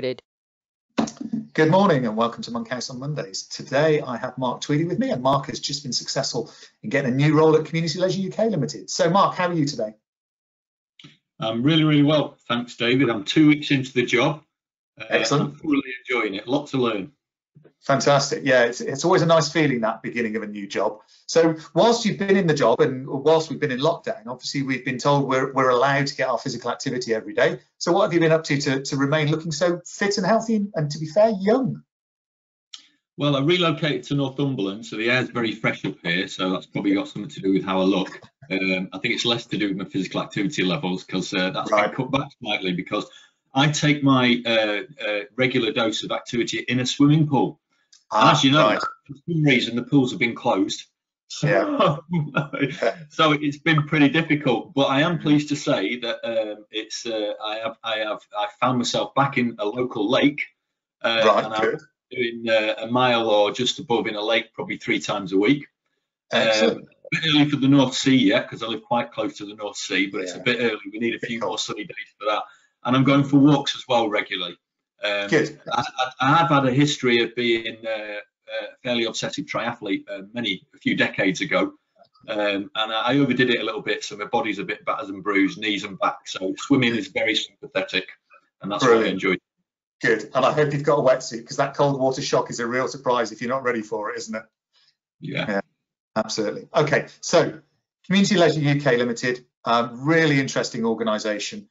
Good morning and welcome to Monkhouse on Mondays. Today I have Mark Tweedie with me, and Mark has just been successful in getting a new role at Community Leisure UK Limited. So Mark, how are you today? I'm really well, thanks David. I'm 2 weeks into the job. Excellent. I'm thoroughly enjoying it, lots to learn. Fantastic. Yeah, it's always a nice feeling, that beginning of a new job. So whilst you've been in the job and whilst we've been in lockdown, obviously we've been told we're allowed to get our physical activity every day. So what have you been up to remain looking so fit and healthy and, to be fair, young? Well, I relocated to Northumberland, so the air's very fresh up here, so that's probably got something to do with how I look. I think it's less to do with my physical activity levels, because that's been cut back slightly, because I take my regular dose of activity in a swimming pool. And as you know, for some reason the pools have been closed, so, so it's been pretty difficult. But I am pleased to say that I found myself back in a local lake, and I'm doing a mile or just above in a lake probably 3 times a week. A bit early for the North Sea yet, because I live quite close to the North Sea, but it's a bit early. We need a few more sunny days for that. And I'm going for walks as well regularly. Good. I have had a history of being a fairly obsessive triathlete a few decades ago, and I overdid it a little bit, so my body's a bit battered and bruised, knees and back. So swimming is very sympathetic, and that's what I enjoy. Good. And I hope you've got a wetsuit, because that cold water shock is a real surprise if you're not ready for it, isn't it? Yeah, absolutely. Okay, so Community Leisure UK Limited, really interesting organisation.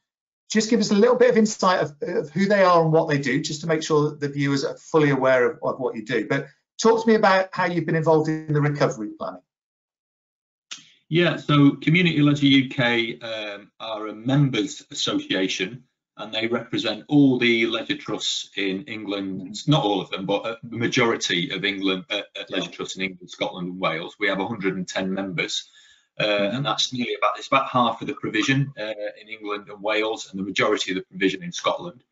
Just give us a little bit of insight of who they are and what they do, just to make sure that the viewers are fully aware of what you do. But talk to me about how you've been involved in the recovery planning. Yeah, so Community Leisure UK are a members association, and they represent all the leisure trusts in England. Not all of them, but the majority of England leisure trusts in England, Scotland and Wales. We have 110 members. And that's nearly about half of the provision in England and Wales, and the majority of the provision in Scotland.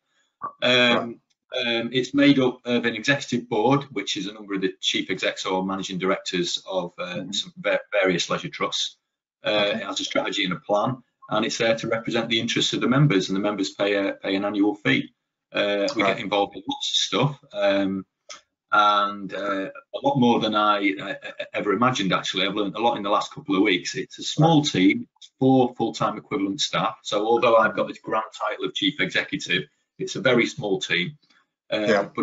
It's made up of an executive board, which is a number of the chief execs or managing directors of some various leisure trusts. It has a strategy and a plan, and it's there to represent the interests of the members, and the members pay an annual fee. We get involved in lots of stuff. And a lot more than I ever imagined, actually. I've learned a lot in the last couple of weeks. It's a small team, 4 full-time equivalent staff. So although I've got this grand title of chief executive, it's a very small team. But I've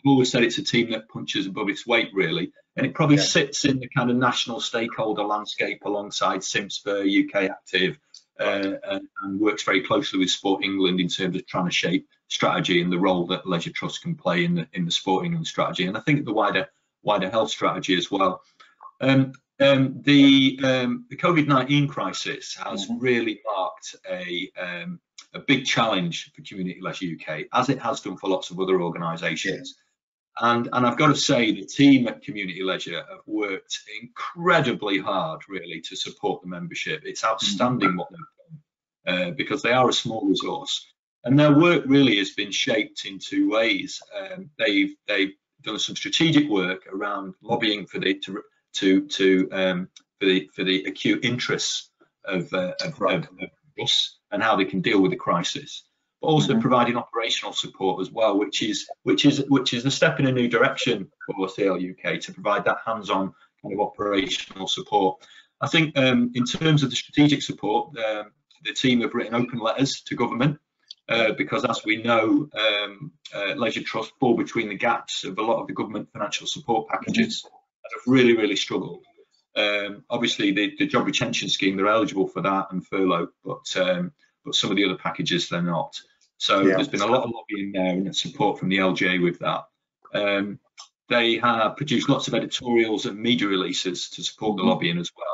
always said it's a team that punches above its weight, really. And it probably sits in the kind of national stakeholder landscape alongside Simspur, UK Active, and works very closely with Sport England in terms of trying to shape strategy and the role that leisure trusts can play in the Sport England strategy, and I think the wider health strategy as well. The COVID-19 crisis has really marked a big challenge for Community Leisure UK, as it has done for lots of other organisations. And I've got to say, the team at Community Leisure have worked incredibly hard, really, to support the membership. It's outstanding what they've done, because they are a small resource. And their work really has been shaped in 2 ways. They've done some strategic work around lobbying for the acute interests of us and how they can deal with the crisis, but also providing operational support as well, which is a step in a new direction for CL UK, to provide that hands-on kind of operational support. I think in terms of the strategic support, the team have written open letters to government. Because as we know, leisure trusts fall between the gaps of a lot of the government financial support packages and have really struggled. Obviously, the job retention scheme, they're eligible for that, and furlough, but some of the other packages they're not. So there's been a lot of lobbying there and support from the LGA with that. They have produced lots of editorials and media releases to support the lobbying as well.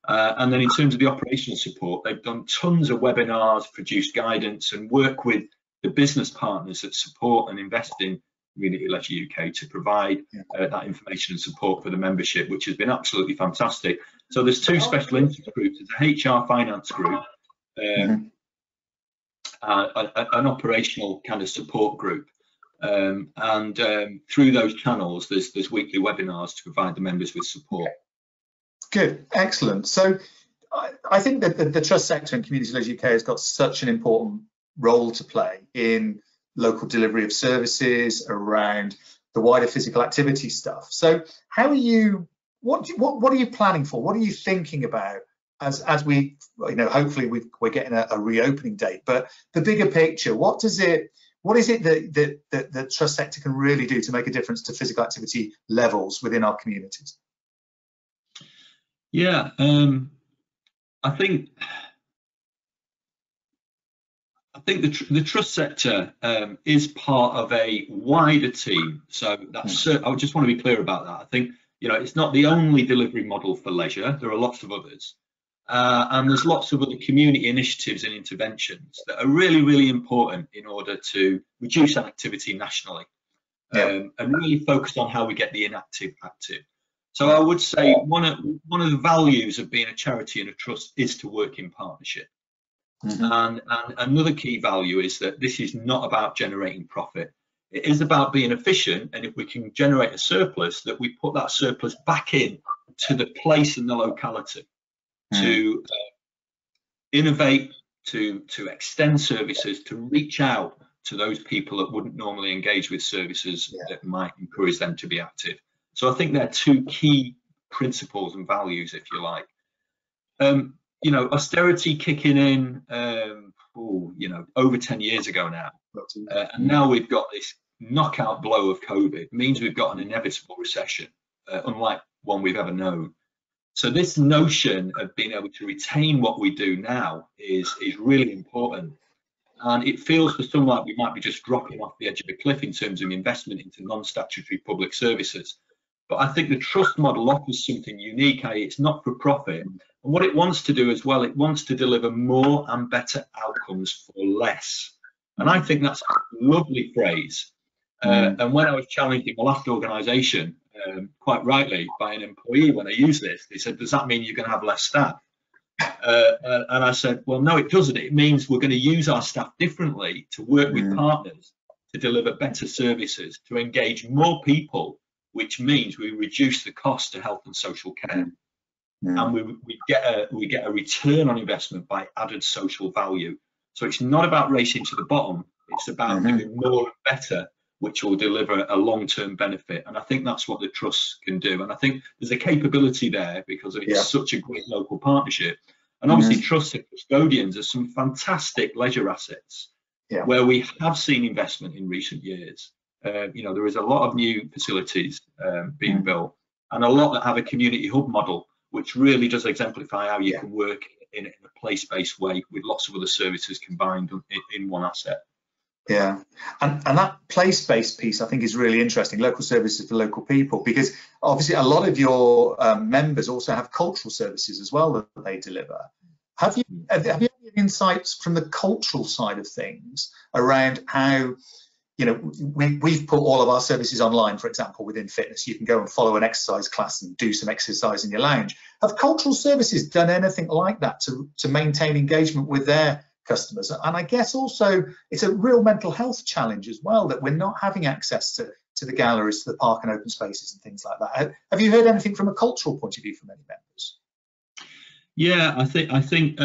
And then in terms of the operational support, they've done tons of webinars, produced guidance, and work with the business partners that support and invest in Community Leisure UK to provide that information and support for the membership, which has been absolutely fantastic. So there's 2 special interest groups. There's a HR finance group, an operational kind of support group. And through those channels, there's weekly webinars to provide the members with support. Good, excellent. So I think that the trust sector in Community Leisure UK has got such an important role to play in local delivery of services, around the wider physical activity stuff. So how are you, what are you planning for? What are you thinking about as we, hopefully we're getting a reopening date, but the bigger picture, what is it that the trust sector can really do to make a difference to physical activity levels within our communities? Yeah, I think the trust sector is part of a wider team. So that's I just want to be clear about that. I think it's not the only delivery model for leisure. There are lots of others, and there's lots of other community initiatives and interventions that are really, really important in order to reduce inactivity nationally, and really focus on how we get the inactive active. So I would say one of the values of being a charity and a trust is to work in partnership. And another key value is that this is not about generating profit. It is about being efficient, and if we can generate a surplus, that we put that surplus back in to the place and the locality to innovate, to extend services, to reach out to those people that wouldn't normally engage with services that might encourage them to be active. So I think there are two key principles and values, if you like. Austerity kicking in, over 10 years ago now, and now we've got this knockout blow of COVID. Means we've got an inevitable recession, unlike one we've ever known. So this notion of being able to retain what we do now is really important. And it feels for some like we might be just dropping off the edge of a cliff in terms of investment into non-statutory public services. But I think the trust model offers something unique, i.e. it's not for profit. And what it wants to do as well, it wants to deliver more and better outcomes for less. And I think that's a lovely phrase. And when I was challenged in my last organisation, quite rightly, by an employee when I used this, they said, does that mean you're going to have less staff? And I said, well, no, it doesn't. It means we're going to use our staff differently to work with partners to deliver better services, to engage more people, which means we reduce the cost to health and social care. And we get a return on investment by added social value. So it's not about racing to the bottom. It's about doing more and better, which will deliver a long-term benefit. And I think that's what the trusts can do. And I think there's a capability there because it's such a great local partnership. And obviously trusts and custodians are some fantastic leisure assets where we have seen investment in recent years. There is a lot of new facilities being built, and a lot that have a community hub model, which really does exemplify how you can work in a place-based way with lots of other services combined in one asset. Yeah, and that place-based piece I think is really interesting, local services for local people, because obviously a lot of your members also have cultural services as well that they deliver. Have you any insights from the cultural side of things around how, we've put all of our services online, for example, within fitness. You can go and follow an exercise class and do some exercise in your lounge. Have cultural services done anything like that to maintain engagement with their customers? And I guess also it's a real mental health challenge as well, that we're not having access to the galleries, to the park and open spaces and things like that. Have you heard anything from a cultural point of view from any members? Yeah, I think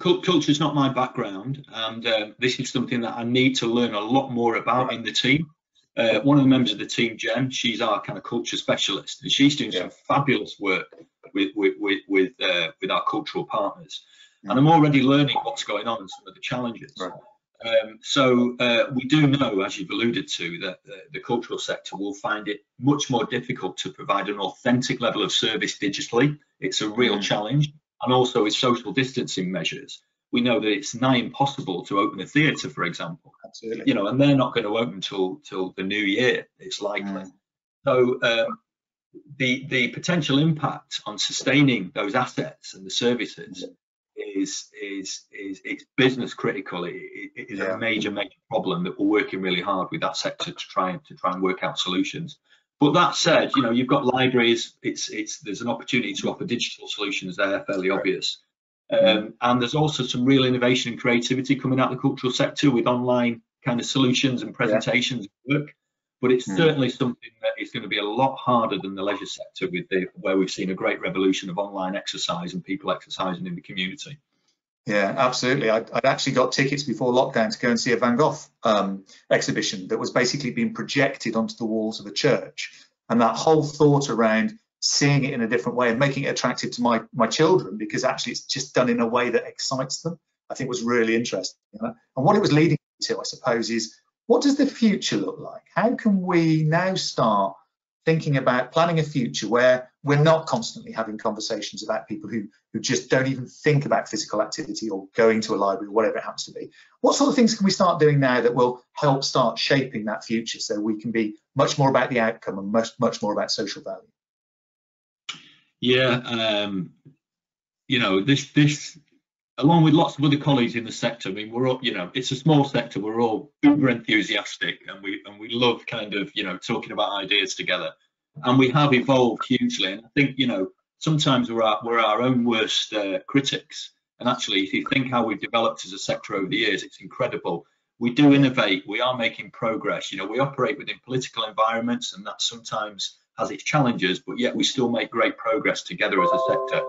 culture is not my background, and this is something that I need to learn a lot more about in the team. One of the members of the team, Jen, she's our kind of culture specialist, and she's doing some fabulous work with our cultural partners. And I'm already learning what's going on and some of the challenges. So we do know, as you've alluded to, that the cultural sector will find it much more difficult to provide an authentic level of service digitally. It's a real challenge. And also with social distancing measures, we know that it's nigh impossible to open a theatre, for example. Absolutely. And they're not going to open till the new year, it's likely. So the potential impact on sustaining those assets and the services is it's business critical. It is a major problem that we're working really hard with that sector to try and work out solutions. But that said, you've got libraries. There's an opportunity to offer digital solutions there, fairly obvious. And there's also some real innovation and creativity coming out of the cultural sector with online kind of solutions and presentations work. But it's certainly something that is going to be a lot harder than the leisure sector, where we've seen a great revolution of online exercise and people exercising in the community. Yeah, absolutely. I'd actually got tickets before lockdown to go and see a Van Gogh exhibition that was basically being projected onto the walls of a church. And that whole thought around seeing it in a different way and making it attractive to my children, because actually it's just done in a way that excites them, I think was really interesting. And what it was leading to, I suppose, is what does the future look like? How can we now start thinking about planning a future where we're not constantly having conversations about people who just don't even think about physical activity or going to a library or whatever it happens to be? What sort of things can we start doing now that will help start shaping that future so we can be much more about the outcome and much more about social value? Yeah, you know, this along with lots of other colleagues in the sector, I mean, we're all, you know, it's a small sector, we're all uber enthusiastic, and we love kind of, you know, talking about ideas together, and we have evolved hugely. And I think, you know, sometimes we're our own worst critics. And actually, if you think how we've developed as a sector over the years, it's incredible. We do innovate, we are making progress. You know, we operate within political environments, and that sometimes has its challenges, but yet we still make great progress together as a sector.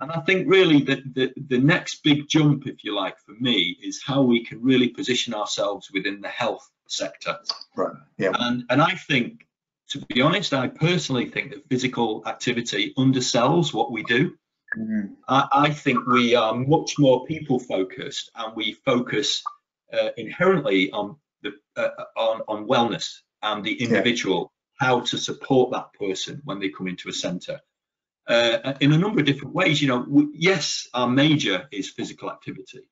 And I think really the next big jump, if you like, for me, is how we can really position ourselves within the health sector. Right. Yeah. And I think, to be honest, I personally think that physical activity undersells what we do. Mm-hmm. I think we are much more people focused, and we focus inherently on on wellness and the individual, how to support that person when they come into a centre. In a number of different ways. You know, yes, our major is physical activity,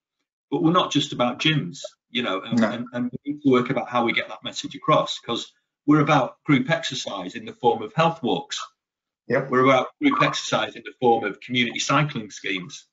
but we're not just about gyms, you know, and we need to work about how we get that message across, because we're about group exercise in the form of health walks. Yep. We're about group exercise in the form of community cycling schemes.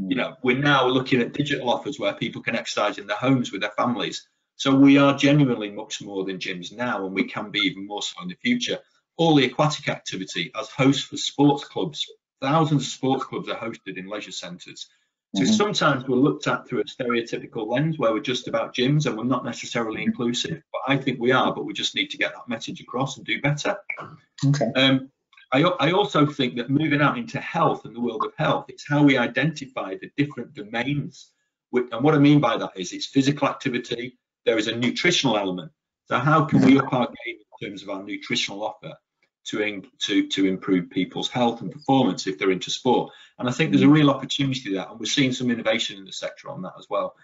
You know, we're now looking at digital offers where people can exercise in their homes with their families. So we are genuinely much more than gyms now, and we can be even more so in the future. All the aquatic activity as hosts for sports clubs. Thousands of sports clubs are hosted in leisure centres. So sometimes we're looked at through a stereotypical lens where we're just about gyms and we're not necessarily inclusive. But I think we are, but we just need to get that message across and do better. Okay. I also think that moving out into health and the world of health, it's how we identify the different domains. And what I mean by that is it's physical activity. There is a nutritional element. So how can we up our game in terms of our nutritional offer to improve people's health and performance if they're into sport? And I think there's a real opportunity to that, and we're seeing some innovation in the sector on that as well.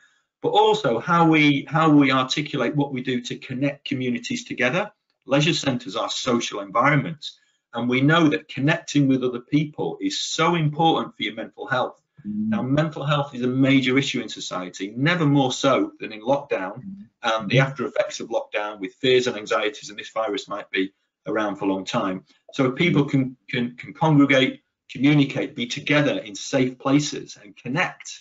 But also how we articulate what we do to connect communities together. Leisure centres are social environments, and we know that connecting with other people is so important for your mental health. Now, mental health is a major issue in society, never more so than in lockdown and the after effects of lockdown, with fears and anxieties, and this virus might be around for a long time. So if people can congregate, communicate, be together in safe places and connect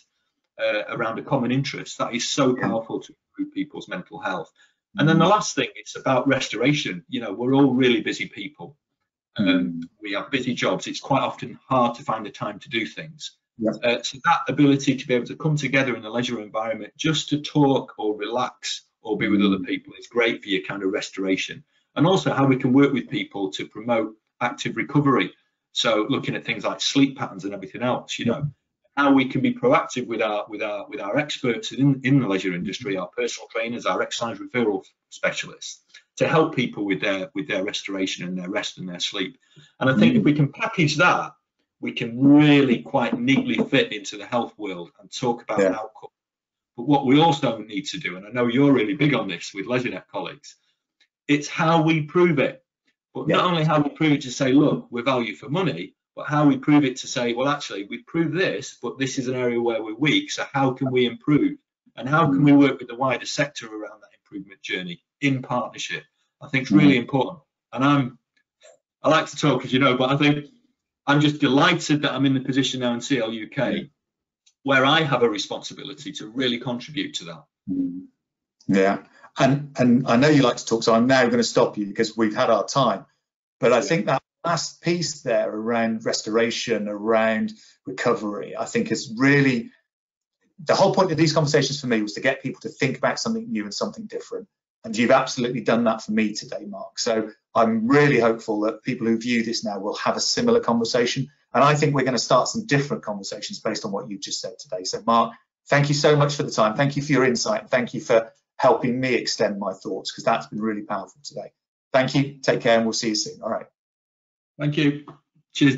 around a common interest, that is so powerful to improve people's mental health. And then the last thing, it's about restoration. You know, we're all really busy people. We have busy jobs. It's quite often hard to find the time to do things. So that ability to be able to come together in a leisure environment just to talk or relax or be with other people is great for your kind of restoration. And also how we can work with people to promote active recovery. So looking at things like sleep patterns and everything else, you know, how we can be proactive with our experts in the leisure industry, our personal trainers, our exercise referral specialists, to help people with their restoration and their rest and their sleep. And I think if we can package that, we can really quite neatly fit into the health world and talk about outcome. But what we also need to do, and I know you're really big on this with LeisureNet colleagues, it's how we prove it. But not only how we prove it to say, look, we're value for money, but how we prove it to say, well, actually, we prove this, but this is an area where we're weak. So how can we improve? And how can we work with the wider sector around that improvement journey in partnership? I think it's really important. And I like to talk, as you know, but I think I'm just delighted that I'm in the position now in CL UK where I have a responsibility to really contribute to that. Yeah, and I know you like to talk, so I'm now going to stop you because we've had our time. But I think that last piece there around restoration, around recovery, I think is really the whole point of these conversations for me was to get people to think about something new and something different. And you've absolutely done that for me today, Mark. So I'm really hopeful that people who view this now will have a similar conversation. And I think we're going to start some different conversations based on what you've just said today. So Mark, Thank you so much for the time. Thank you for your insight. Thank you for helping me extend my thoughts, because that's been really powerful today. Thank you. Take care, and we'll see you soon. All right. Thank you. Cheers, Dave.